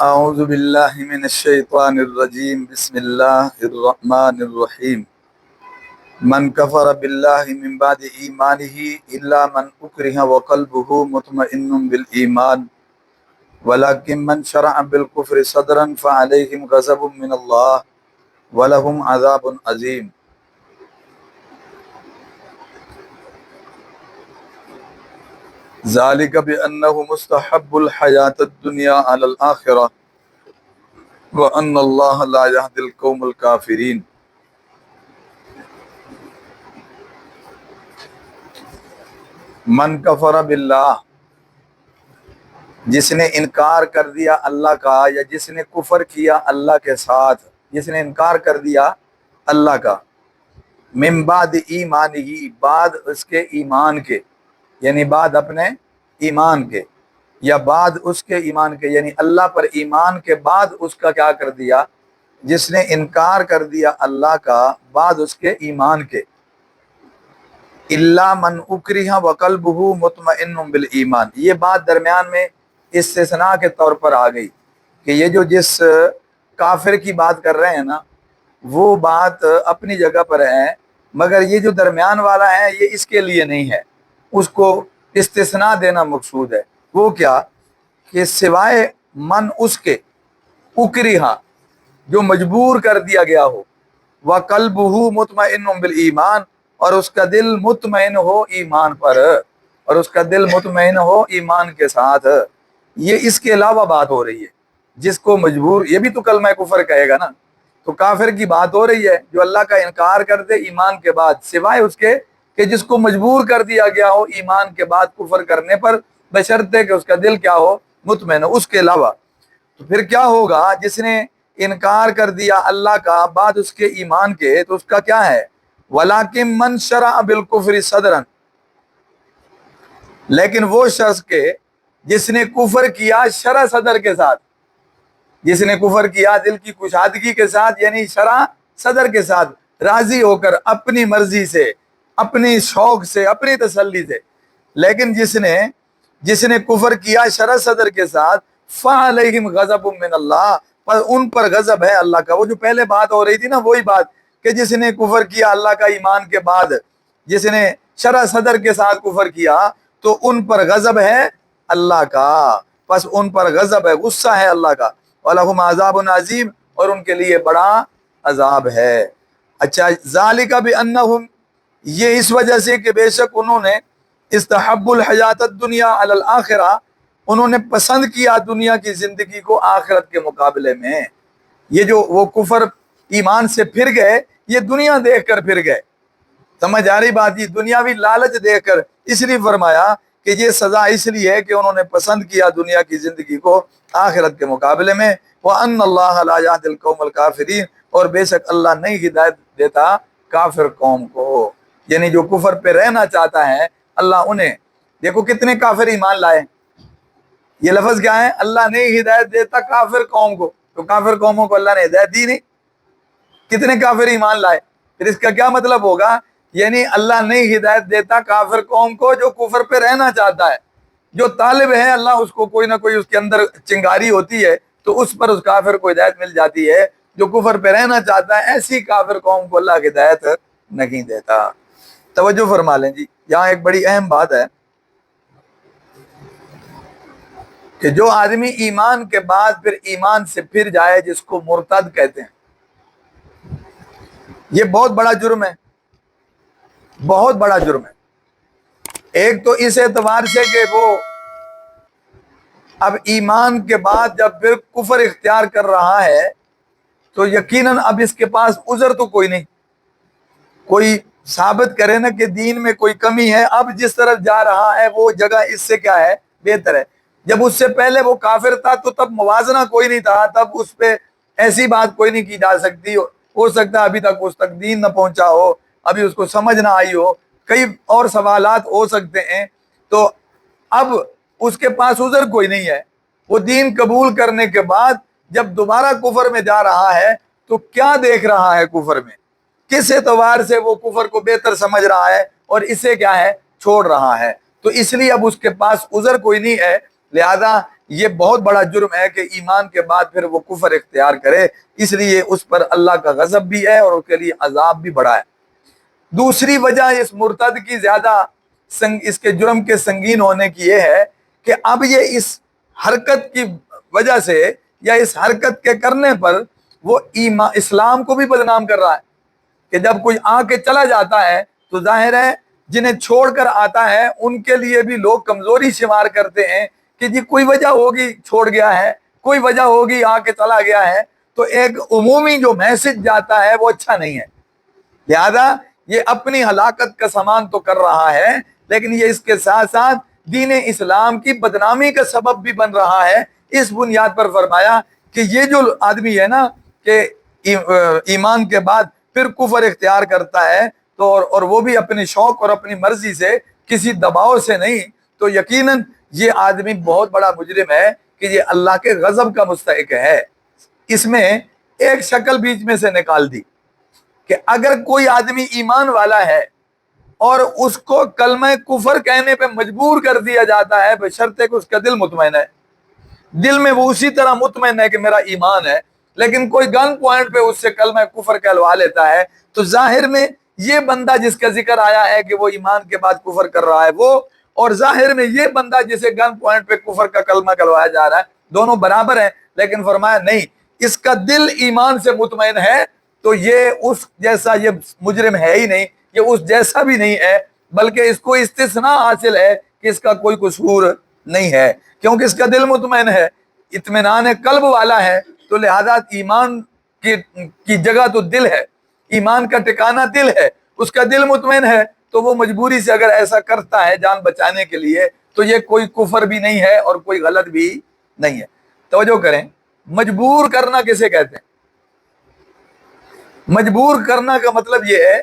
اعوذ باللہ من الشیطان الرجیم بسم اللہ الرحمن الرحیم من کفر باللہ من بعد ایمانہ الا من اکرہ وقلبہ مطمئن بالایمان ولکن من شرع بالکفر صدرا فعلیہم غضب من اللہ ولہم عذاب عظیم۔ ذالک بأنہ مستحب الحیاۃ الدنیا علی الآخرہ وَأَنَّ اللَّهَ لَا يَهْدِي الْقَوْمَ الْكَافِرِينَ۔ من کفر باللہ، جس نے انکار کر دیا اللہ کا، یا جس نے کفر کیا اللہ کے ساتھ، جس نے انکار کر دیا اللہ کا، من بعد ایمانہ، بعد اس کے ایمان کے، یعنی بعد اپنے ایمان کے، یا بعد اس کے ایمان کے، یعنی اللہ پر ایمان کے بعد اس کا کیا کر دیا، جس نے انکار کر دیا اللہ کا بعد اس کے ایمان کے، الا من اکرہ وقلبہ مطمئن بالایمان، یہ بات درمیان میں استثناء کے طور پر آ گئی کہ یہ جو جس کافر کی بات کر رہے ہیں نا، وہ بات اپنی جگہ پر ہے، مگر یہ جو درمیان والا ہے یہ اس کے لیے نہیں ہے، اس کو استثناء دینا مقصود ہے۔ وہ کیا کہ سوائے من اس کے اکرہا، جو مجبور کر دیا گیا ہو، وقلبہ مطمئن بالایمان، اور اس کا دل مطمئن ہو ایمان پر، اور اس کا دل مطمئن ہو ایمان کے ساتھ، یہ اس کے علاوہ بات ہو رہی ہے۔ جس کو مجبور، یہ بھی تو کلمہ کفر کہے گا نا، تو کافر کی بات ہو رہی ہے جو اللہ کا انکار کر دے ایمان کے بعد، سوائے اس کے کہ جس کو مجبور کر دیا گیا ہو ایمان کے بعد کفر کرنے پر، بشرطے کہ اس کا دل کیا ہو، مطمئن ہو۔ اس کے علاوہ تو پھر کیا ہوگا، جس نے انکار کر دیا اللہ کا بعد اس کے ایمان کے، تو اس کا کیا ہے، وَلَٰكِن مَّن شَرَعَ بِالْكُفْرِ صَدْرًا، لیکن وہ شخص کے جس نے کفر کیا شرع صدر کے ساتھ، جس نے کفر کیا دل کی کشادگی کے ساتھ، یعنی شرع صدر کے ساتھ، راضی ہو کر، اپنی مرضی سے، اپنی شوق سے، اپنی تسلی سے، لیکن جس نے کفر کیا شرع صدر کے ساتھ، فَعَلَيْهِمْ غَضَبٌ مِّنَ اللَّهِ، پر ان پر غضب ہے اللہ کا۔ وہ جو پہلے بات ہو رہی تھی نا، وہی بات کہ جس نے کفر کیا اللہ کا ایمان کے بعد، جس نے شرع صدر کے ساتھ کفر کیا، تو ان پر غضب ہے اللہ کا، پس ان پر غضب ہے، غصہ ہے اللہ کا، وَلَهُمْ عَذَابٌ عَظِيمٌ، اور ان کے لیے بڑا عذاب ہے۔ اچھا، ذَلِكَ بِأَنَّهُمْ، یہ اس وجہ سے کہ بے شک انہوں نے استحب الحیات الدنیا علی الآخرہ، انہوں نے پسند کیا دنیا کی زندگی کو آخرت کے مقابلے میں۔ یہ جو وہ کفر ایمان سے پھر گئے، یہ دنیا دیکھ کر پھر گئے، سمجھ آ رہی بات؟ یہ دنیاوی لالچ دیکھ کر، اس لیے فرمایا کہ یہ سزا اس لیے ہے کہ انہوں نے پسند کیا دنیا کی زندگی کو آخرت کے مقابلے میں۔ وَأَنَّ اللَّهَ لَا يَهْدِي الْقَوْمَ الْكَافِرِينَ، اور بے شک اللہ نہیں ہدایت دیتا کافر قوم کو، یعنی جو کفر پہ رہنا چاہتا ہے اللہ انہیں، دیکھو کتنے کافر ایمان لائے، یہ لفظ کیا ہے، اللہ نہیں ہدایت دیتا کافر قوم کو، تو کافر قوموں کو اللہ نے ہدایت دی نہیں، کتنے کافر ایمان لائے؟ پھر اس کا کیا مطلب ہوگا، یعنی اللہ نہیں ہدایت دیتا کافر قوم کو جو کفر پہ رہنا چاہتا ہے، جو طالب ہے اللہ اس کو کوئی نہ کوئی اس کے اندر چنگاری ہوتی ہے تو اس پر اس کافر کو ہدایت مل جاتی ہے، جو کفر پہ رہنا چاہتا ہے ایسی کافر قوم کو اللہ ہدایت نہیں دیتا۔ توجہ فرما لیں جی، یہاں ایک بڑی اہم بات ہے کہ جو آدمی ایمان کے بعد پھر ایمان سے پھر جائے، جس کو مرتد کہتے ہیں، یہ بہت بڑا جرم ہے، بہت بڑا جرم ہے۔ ایک تو اس اعتبار سے کہ وہ اب ایمان کے بعد جب پھر کفر اختیار کر رہا ہے تو یقیناً اب اس کے پاس عذر تو کوئی نہیں، کوئی ثابت کرے نا کہ دین میں کوئی کمی ہے، اب جس طرف جا رہا ہے وہ جگہ اس سے کیا ہے، بہتر ہے۔ جب اس سے پہلے وہ کافر تھا تو تب موازنہ کوئی نہیں تھا، تب اس پہ ایسی بات کوئی نہیں کی جا سکتی، ہو سکتا ہے ابھی تک اس تک دین نہ پہنچا ہو، ابھی اس کو سمجھ نہ آئی ہو، کئی اور سوالات ہو سکتے ہیں، تو اب اس کے پاس عذر کوئی نہیں ہے۔ وہ دین قبول کرنے کے بعد جب دوبارہ کفر میں جا رہا ہے تو کیا دیکھ رہا ہے کفر میں، کس اعتبار سے وہ کفر کو بہتر سمجھ رہا ہے اور اسے کیا ہے، چھوڑ رہا ہے، تو اس لیے اب اس کے پاس عذر کوئی نہیں ہے، لہذا یہ بہت بڑا جرم ہے کہ ایمان کے بعد پھر وہ کفر اختیار کرے، اس لیے اس پر اللہ کا غضب بھی ہے اور اس کے لیے عذاب بھی بڑا ہے۔ دوسری وجہ اس مرتد کی زیادہ اس کے جرم کے سنگین ہونے کی یہ ہے کہ اب یہ اس حرکت کی وجہ سے یا اس حرکت کے کرنے پر وہ اسلام کو بھی بدنام کر رہا ہے کہ جب کوئی آ کے چلا جاتا ہے تو ظاہر ہے جنہیں چھوڑ کر آتا ہے ان کے لیے بھی لوگ کمزوری شمار کرتے ہیں کہ جی کوئی وجہ ہوگی چھوڑ گیا ہے، کوئی وجہ ہوگی آ کے چلا گیا ہے، تو ایک عمومی جو میسج جاتا ہے وہ اچھا نہیں ہے۔ لہذا یہ اپنی ہلاکت کا سامان تو کر رہا ہے، لیکن یہ اس کے ساتھ ساتھ دین اسلام کی بدنامی کا سبب بھی بن رہا ہے۔ اس بنیاد پر فرمایا کہ یہ جو آدمی ہے نا کہ ایمان کے بعد پھر کفر اختیار کرتا ہے تو اور وہ بھی اپنے شوق اور اپنی مرضی سے، کسی دباؤ سے نہیں، تو یقیناً یہ آدمی بہت بڑا مجرم ہے کہ یہ اللہ کے غضب کا مستحق ہے۔ اس میں ایک شکل بیچ میں سے نکال دی کہ اگر کوئی آدمی ایمان والا ہے اور اس کو کلمہ کفر کہنے پہ مجبور کر دیا جاتا ہے بشرطے کہ اس کا دل مطمئن ہے، دل میں وہ اسی طرح مطمئن ہے کہ میرا ایمان ہے، لیکن کوئی گن پوائنٹ پہ اس سے کلمہ کفر کہلوا لیتا ہے، تو ظاہر میں یہ بندہ جس کا ذکر آیا ہے کہ وہ ایمان کے بعد کفر کر رہا ہے وہ، اور ظاہر میں یہ بندہ جسے گن پوائنٹ پہ کفر کا کلمہ کہلوایا جا رہا ہے، دونوں برابر ہیں۔ لیکن فرمایا نہیں، اس کا دل ایمان سے مطمئن ہے تو یہ اس جیسا یہ مجرم ہے ہی نہیں، یہ اس جیسا بھی نہیں ہے، بلکہ اس کو استثناء حاصل ہے کہ اس کا کوئی قصور نہیں ہے، کیونکہ اس کا دل مطمئن ہے، اطمینان قلب والا ہے، تو لہذا ایمان کی جگہ تو دل ہے، ایمان کا ٹھکانہ دل ہے، اس کا دل مطمئن ہے، تو وہ مجبوری سے اگر ایسا کرتا ہے جان بچانے کے لیے تو یہ کوئی کفر بھی نہیں ہے اور کوئی غلط بھی نہیں ہے۔ توجہ کریں، مجبور کرنا کسے کہتے ہیں؟ مجبور کرنا کا مطلب یہ ہے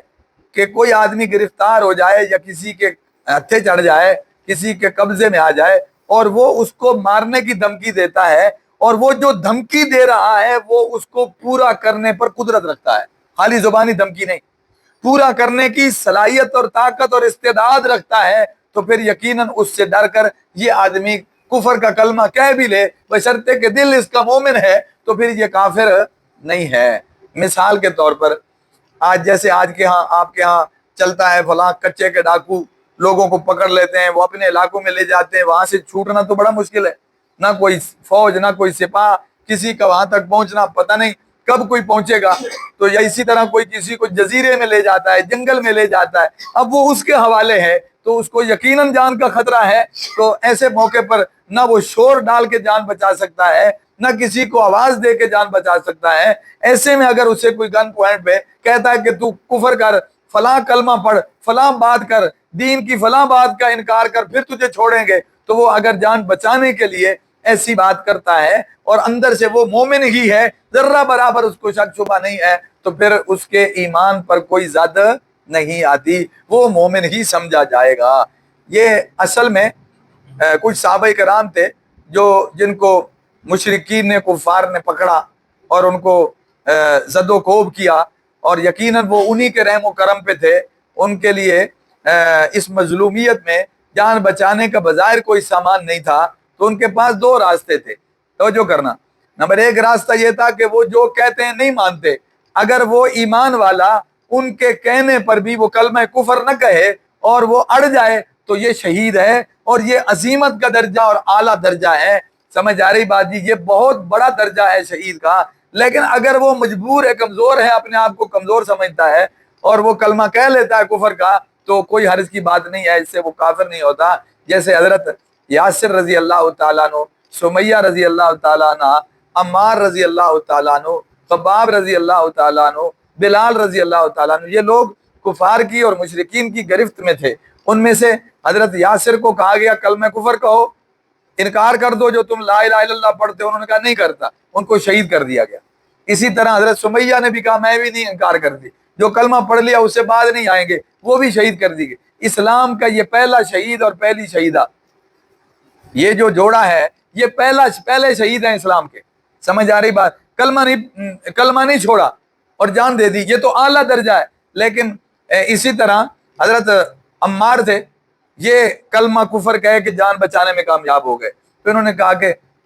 کہ کوئی آدمی گرفتار ہو جائے یا کسی کے ہتھے چڑھ جائے، کسی کے قبضے میں آ جائے اور وہ اس کو مارنے کی دھمکی دیتا ہے، اور وہ جو دھمکی دے رہا ہے وہ اس کو پورا کرنے پر قدرت رکھتا ہے، خالی زبانی دھمکی نہیں، پورا کرنے کی صلاحیت اور طاقت اور استعداد رکھتا ہے، تو پھر یقیناً اس سے ڈر کر یہ آدمی کفر کا کلمہ کہہ بھی لے بشرطے کہ دل اس کا مومن ہے تو پھر یہ کافر نہیں ہے۔ مثال کے طور پر آج کے ہاں آپ کے ہاں چلتا ہے فلاں کچے کے ڈاکو لوگوں کو پکڑ لیتے ہیں، وہ اپنے علاقوں میں لے جاتے ہیں، وہاں سے چھوٹنا تو بڑا مشکل ہے، نہ کوئی فوج نہ کوئی سپاہ، کسی کا وہاں تک پہنچنا پتہ نہیں کب کوئی پہنچے گا، تو یا اسی طرح کوئی کسی کو جزیرے میں لے جاتا ہے، جنگل میں لے جاتا ہے، اب وہ اس کے حوالے ہے تو اس کو یقیناً جان کا خطرہ ہے، تو ایسے موقع پر نہ وہ شور ڈال کے جان بچا سکتا ہے، نہ کسی کو آواز دے کے جان بچا سکتا ہے۔ ایسے میں اگر اسے کوئی گن پوائنٹ پہ کہتا ہے کہ تو کفر کر، فلاں کلمہ پڑھ، فلاں بات کر، دین کی فلاں بات کا انکار کر، پھر تجھے چھوڑیں گے، تو وہ اگر جان بچانے کے لیے ایسی بات کرتا ہے اور اندر سے وہ مومن ہی ہے، ذرہ برابر اس کو شک شبہ نہیں ہے، تو پھر اس کے ایمان پر کوئی زد نہیں آتی، وہ مومن ہی سمجھا جائے گا۔ یہ اصل میں کچھ صحابہ کرام تھے جن کو مشرکین نے، کفار نے پکڑا اور ان کو زد و کوب کیا، اور یقیناً وہ انہی کے رحم و کرم پہ تھے، ان کے لیے اس مظلومیت میں جان بچانے کا بظاہر کوئی سامان نہیں تھا، تو ان کے پاس دو راستے تھے، توجہ کرنا۔ نمبر ایک راستہ یہ تھا کہ وہ جو کہتے ہیں نہیں مانتے، اگر وہ ایمان والا ان کے کہنے پر بھی وہ کلمہ کفر نہ کہے اور وہ اڑ جائے تو یہ شہید ہے، اور یہ عظیمت کا درجہ اور اعلیٰ درجہ ہے، سمجھ آ رہی بات جی؟ یہ بہت بڑا درجہ ہے شہید کا۔ لیکن اگر وہ مجبور ہے، کمزور ہے، اپنے آپ کو کمزور سمجھتا ہے اور وہ کلمہ کہہ لیتا ہے کفر کا، تو کوئی حرج کی بات نہیں ہے، اس سے وہ کافر نہیں ہوتا۔ جیسے حضرت یاسر رضی اللہ تعالیٰ عنہ، سمیہ رضی اللہ تعالیٰ عنہ، عمار رضی اللہ تعالیٰ عنہ، خباب رضی اللہ تعالیٰ عنہ، بلال رضی اللہ تعالیٰ عنہ، یہ لوگ کفار کی اور مشرکین کی گرفت میں تھے۔ ان میں سے حضرت یاسر کو کہا گیا کلمہ کفر کہو، انکار کر دو جو تم لا الہ الا اللہ پڑھتے ہو، انہوں نے کہا نہیں کرتا، ان کو شہید کر دیا گیا۔ اسی طرح حضرت سمیہ نے بھی کہا میں بھی نہیں، انکار کر دی، جو کلمہ پڑھ لیا اس سے بعد نہیں آئیں گے، وہ بھی شہید کر دی گئی۔ اسلام کا یہ پہلا شہید اور پہلی شہیدہ، یہ جو جوڑا ہے یہ پہلے شہید ہیں اسلام کے، سمجھ آ رہی بات؟ کلمہ نہیں چھوڑا اور جان دے دی، یہ تو اعلیٰ درجہ ہے۔ لیکن اسی طرح حضرت عمار تھے، یہ کلمہ کفر کہے کہ جان بچانے میں کامیاب ہو گئے، تو انہوں نے کہا کہ